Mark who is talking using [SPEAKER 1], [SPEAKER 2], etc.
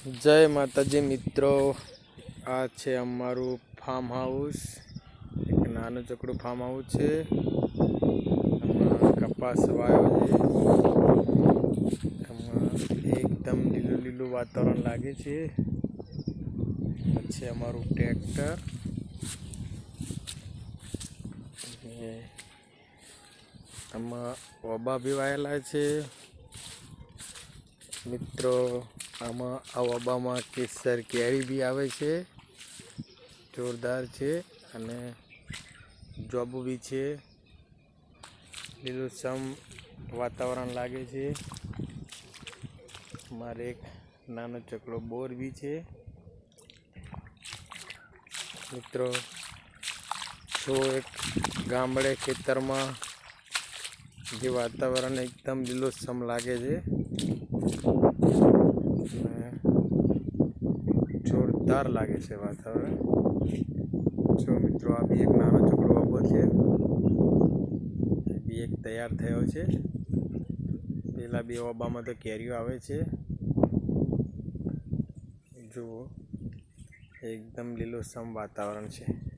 [SPEAKER 1] जय माताजी मित्रों, आ छे अमारू फार्म हाउस। एक नानु चकड़ू फार्म हाउस है। कपास वायो है। एकदम लीलू लीलू वातावरण लागे छे। पछी अमारू ट्रेक्टर आमा ओबा भी वायेला छे। मित्रों आमा आ ओबामां केसर केरी भी आवे छे, जोरदार छे अने जोबू भी छे। लीलूछम वातावरण लागे छे। मारे एक नानो चकड़ो बोर भी छे। मित्रों जो एक गामड़े खेतर में जे वातावरण एकदम लीलूछम लागे छे, जोरदार लागे छे वातावरण। जो मित्रों आ भी एक नानो चकड़ो आबो छे, भी एक तैयार थयो छे। पेला बी ओबामां तो केरीओ आवे छे। जो एकदम लीलूछम वातावरण छे।